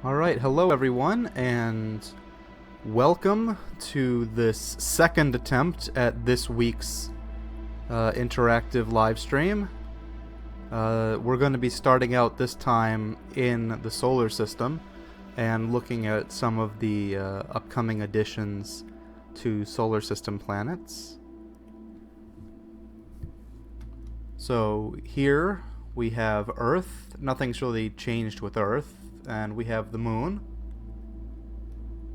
Alright, hello everyone, and welcome to this second attempt at this week's interactive live stream. We're going to be starting out this time in the solar system and looking at some of the upcoming additions to solar system planets. So here we have Earth. Nothing's really changed with Earth. And we have the moon.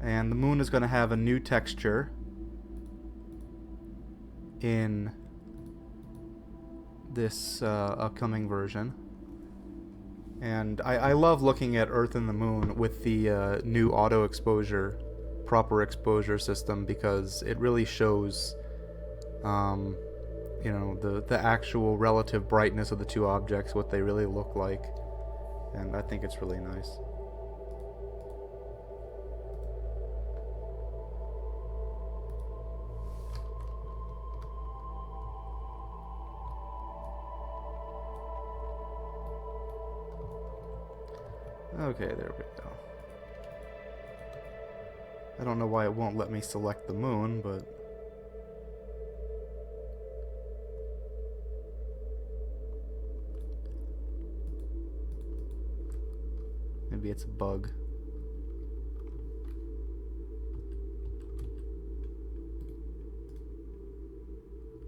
And the moon is going to have a new texture in this upcoming version. And I love looking at Earth and the moon with the new auto exposure, proper exposure system, because it really shows the actual relative brightness of the two objects, what they really look like. And I think it's really nice. Okay, there we go. I don't know why it won't let me select the moon, but maybe it's a bug.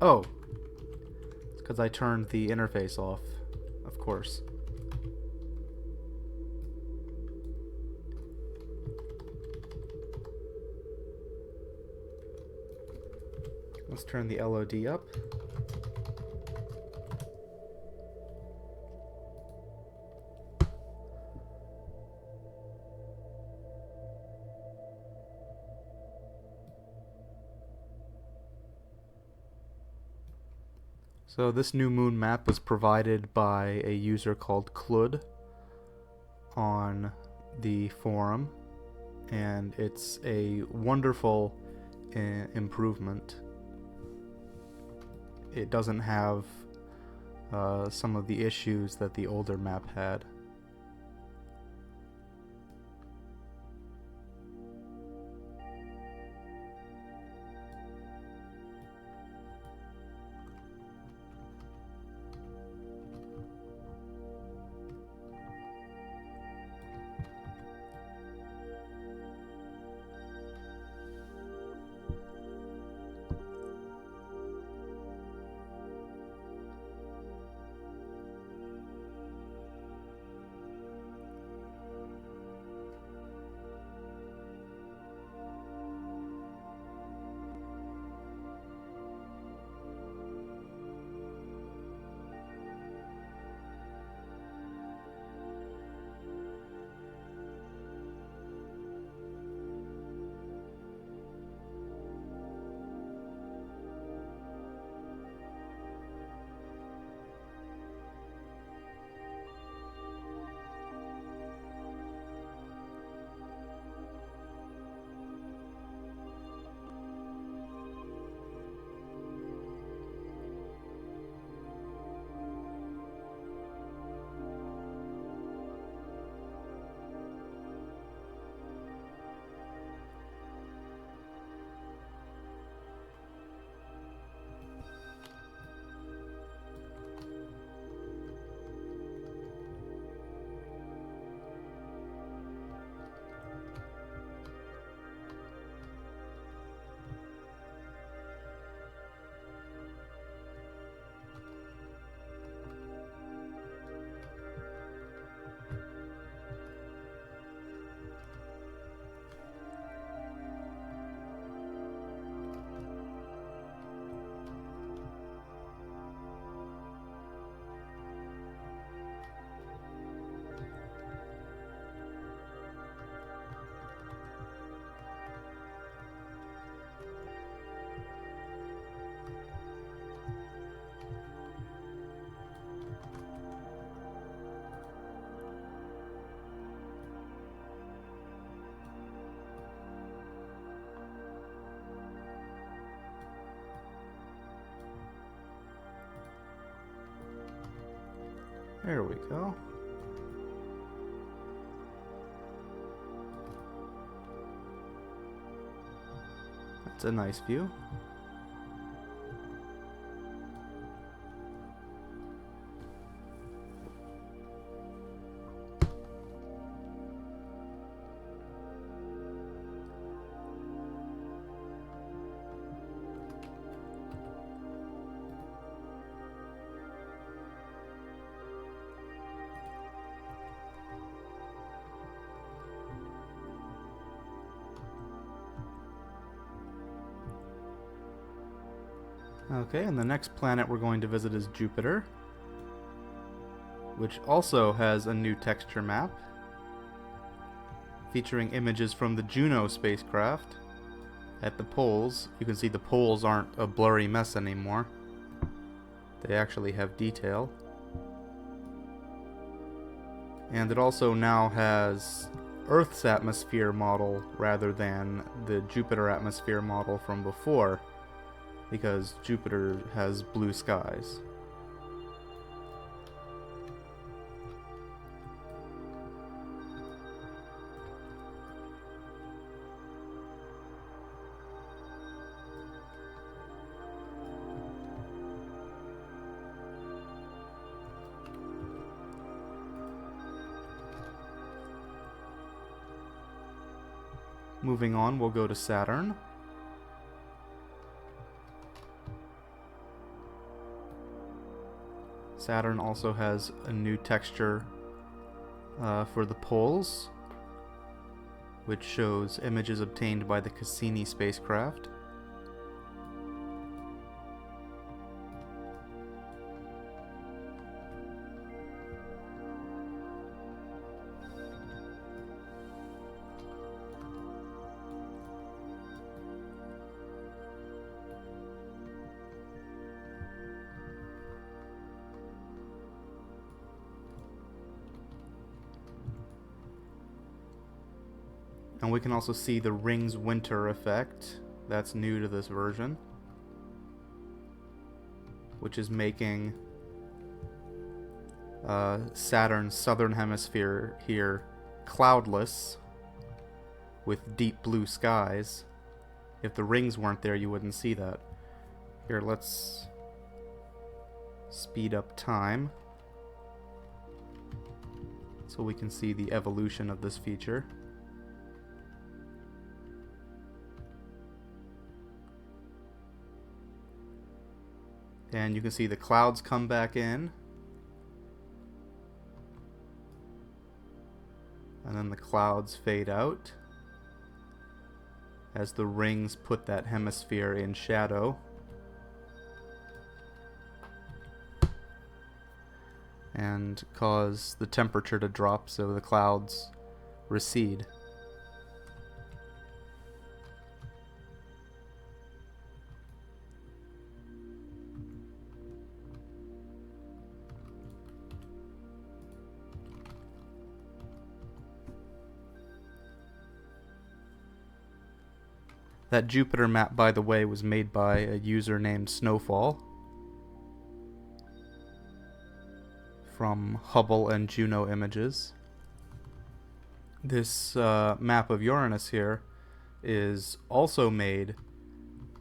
Oh! It's because I turned the interface off, of course. Let's turn the LOD up. So this new moon map was provided by a user called Clud on the forum, and it's a wonderful improvement. It doesn't have some of the issues that the older map had. There we go. It's a nice view. Okay, and the next planet we're going to visit is Jupiter, which also has a new texture map featuring images from the Juno spacecraft. At the poles, you can see the poles aren't a blurry mess anymore. They actually have detail. And it also now has Earth's atmosphere model rather than the Jupiter atmosphere model from before, because Jupiter has blue skies. Moving on, we'll go to Saturn. Saturn also has a new texture for the poles, which shows images obtained by the Cassini spacecraft. And we can also see the rings winter effect. That's new to this version, which is making Saturn's southern hemisphere here cloudless with deep blue skies. If the rings weren't there, you wouldn't see that. Here, let's speed up time so we can see the evolution of this feature. And you can see the clouds come back in. And then the clouds fade out as the rings put that hemisphere in shadow. And cause the temperature to drop so the clouds recede. That Jupiter map, by the way, was made by a user named Snowfall from Hubble and Juno images. This map of Uranus here is also made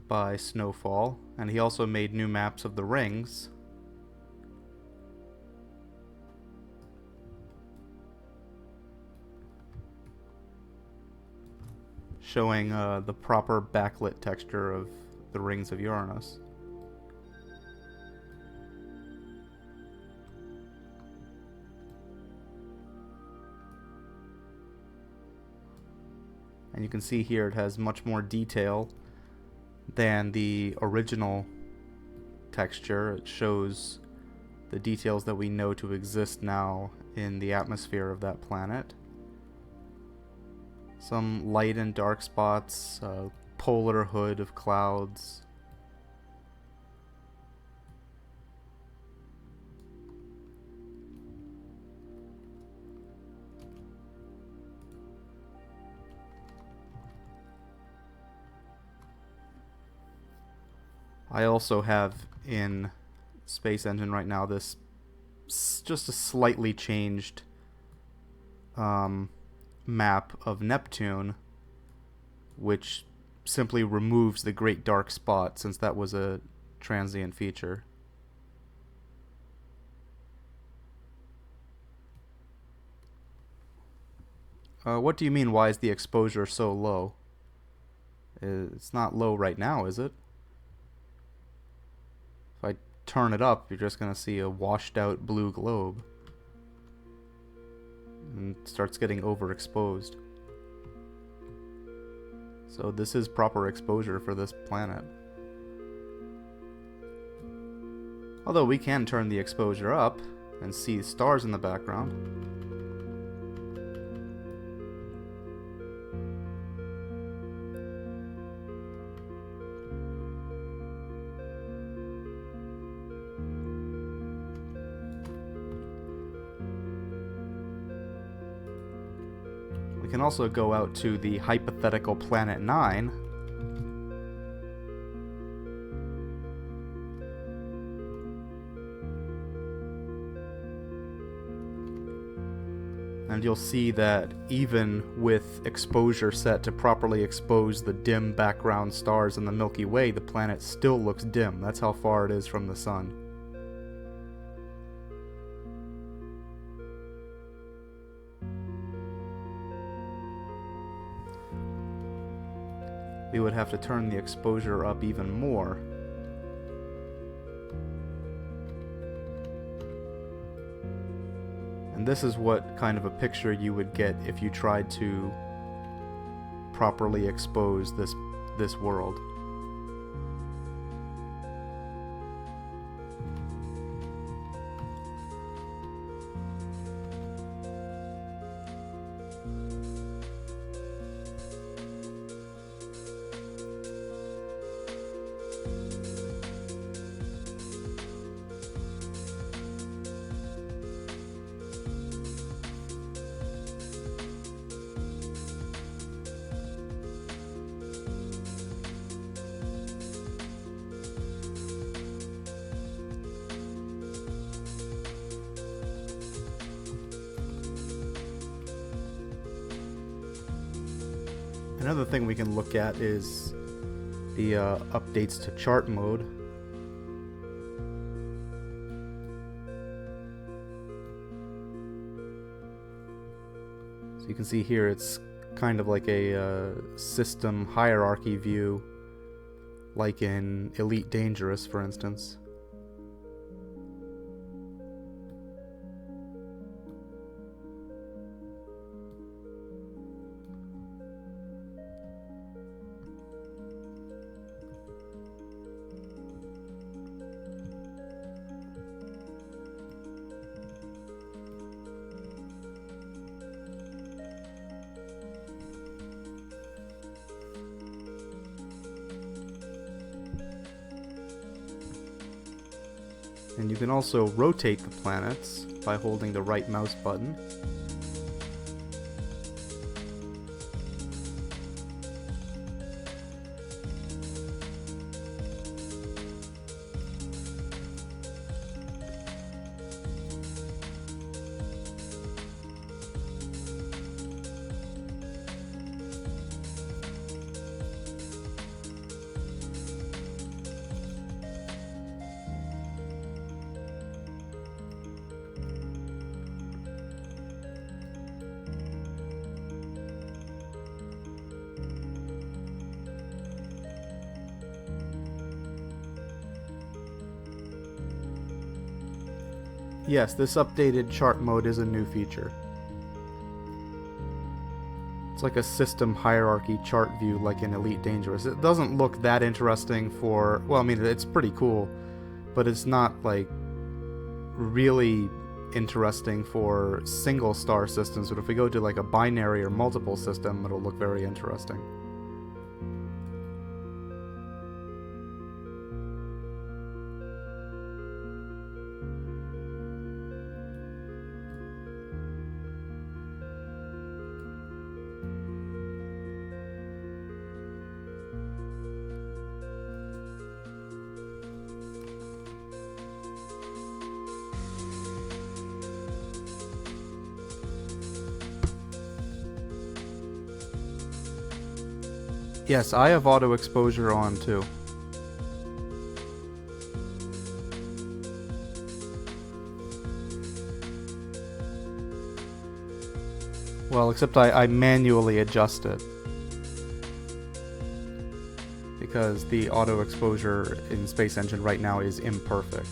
by Snowfall, and he also made new maps of the rings. Showing the proper backlit texture of the rings of Uranus. And you can see here it has much more detail than the original texture. It shows the details that we know to exist now in the atmosphere of that planet. Some light and dark spots, polar hood of clouds. I also have in SpaceEngine right now this just a slightly changed map of Neptune, which simply removes the great dark spot, since that was a transient feature. What do you mean, why is the exposure so low? It's not low right now, is it? If I turn it up, you're just going to see a washed out blue globe. And it starts getting overexposed. So this is proper exposure for this planet. Although we can turn the exposure up and see stars in the background. We can also go out to the hypothetical planet 9. And you'll see that even with exposure set to properly expose the dim background stars in the Milky Way, the planet still looks dim. That's how far it is from the sun. We would have to turn the exposure up even more. And this is what kind of a picture you would get if you tried to properly expose this world. Another thing we can look at is the updates to chart mode. So you can see here it's kind of like a system hierarchy view, like in Elite Dangerous, for instance. And you can also rotate the planets by holding the right mouse button. Yes, this updated chart mode is a new feature. It's like a system hierarchy chart view like in Elite Dangerous. It doesn't look that interesting for... well, I mean, it's pretty cool, but it's not, like, really interesting for single star systems. But if we go to, like, a binary or multiple system, it'll look very interesting. Yes, I have auto exposure on too. Well, except I manually adjust it. Because the auto exposure in SpaceEngine right now is imperfect.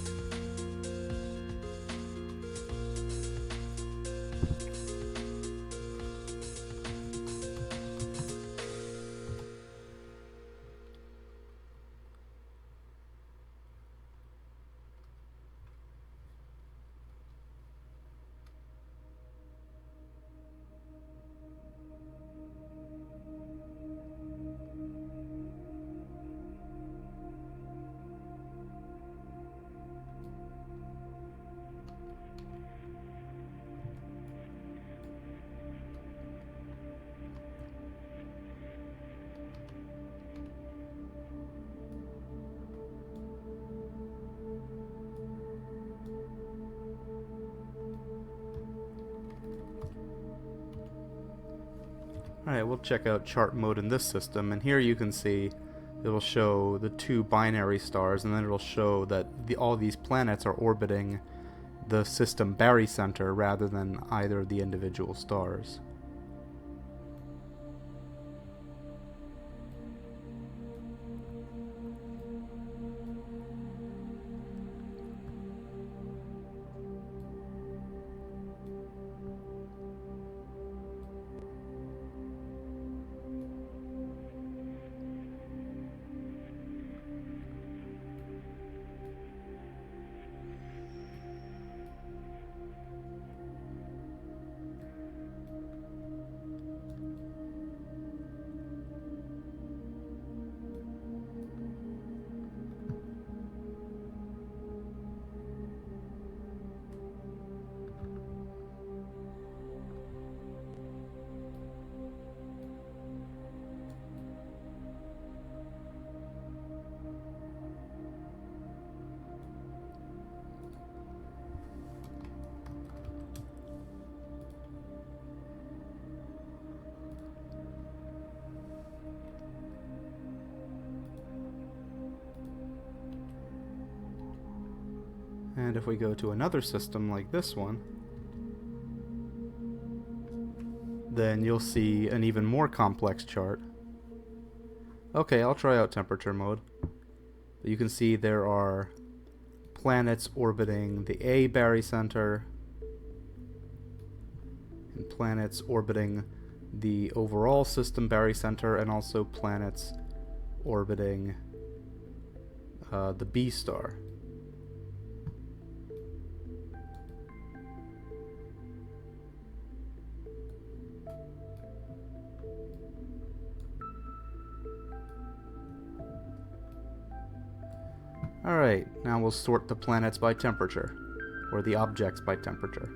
Alright, we'll check out chart mode in this system, and here you can see it will show the two binary stars, and then it will show that all these planets are orbiting the system barycenter rather than either of the individual stars. And if we go to another system like this one, then you'll see an even more complex chart. Okay, I'll try out temperature mode. You can see there are planets orbiting the A barycenter and planets orbiting the overall system barycenter, and also planets orbiting the B star. Alright, now we'll sort the planets by temperature, or the objects by temperature.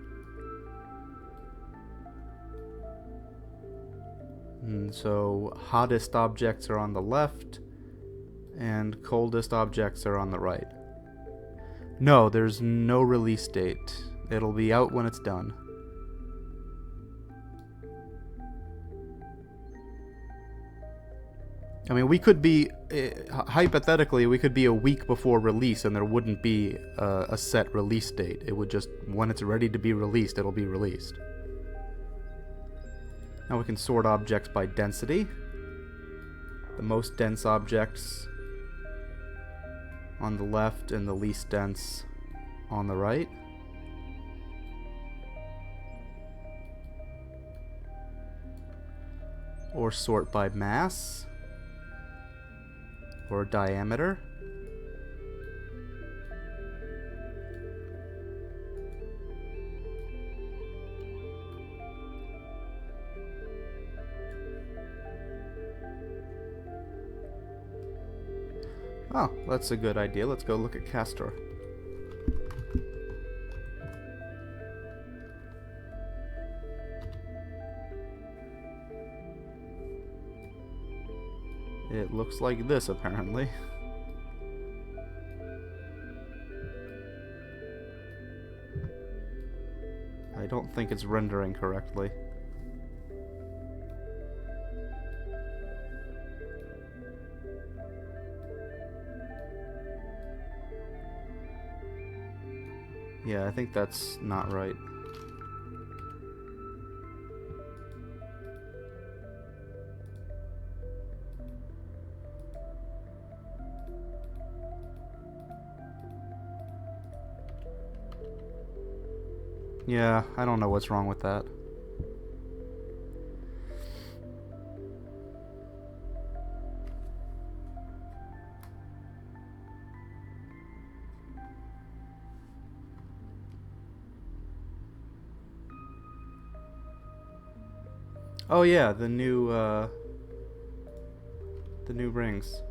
And so, hottest objects are on the left, and coldest objects are on the right. No, there's no release date. It'll be out when it's done. I mean, we could be, hypothetically, we could be a week before release and there wouldn't be a set release date. It would just, when it's ready to be released, it'll be released. Now we can sort objects by density. The most dense objects on the left and the least dense on the right. Or sort by mass. Or diameter. Oh, that's a good idea. Let's go look at Castor. It looks like this, apparently. I don't think it's rendering correctly. Yeah, I think that's not right. Yeah, I don't know what's wrong with that. Oh yeah, the new rings.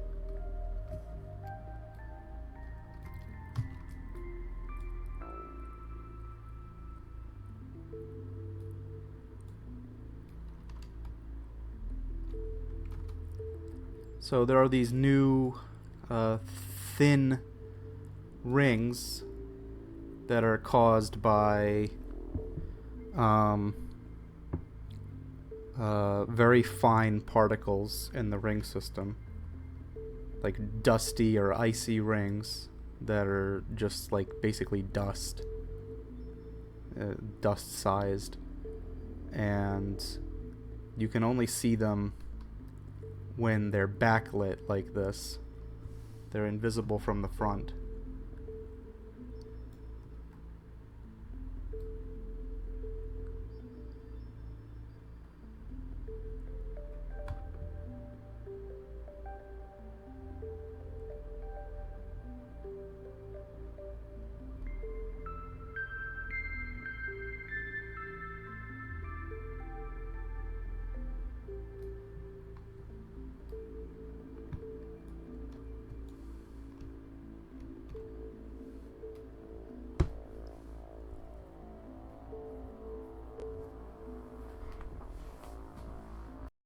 So there are these new thin rings that are caused by um, very fine particles in the ring system, like dusty or icy rings that are just like basically dust sized, and you can only see them when they're backlit like this. They're invisible from the front.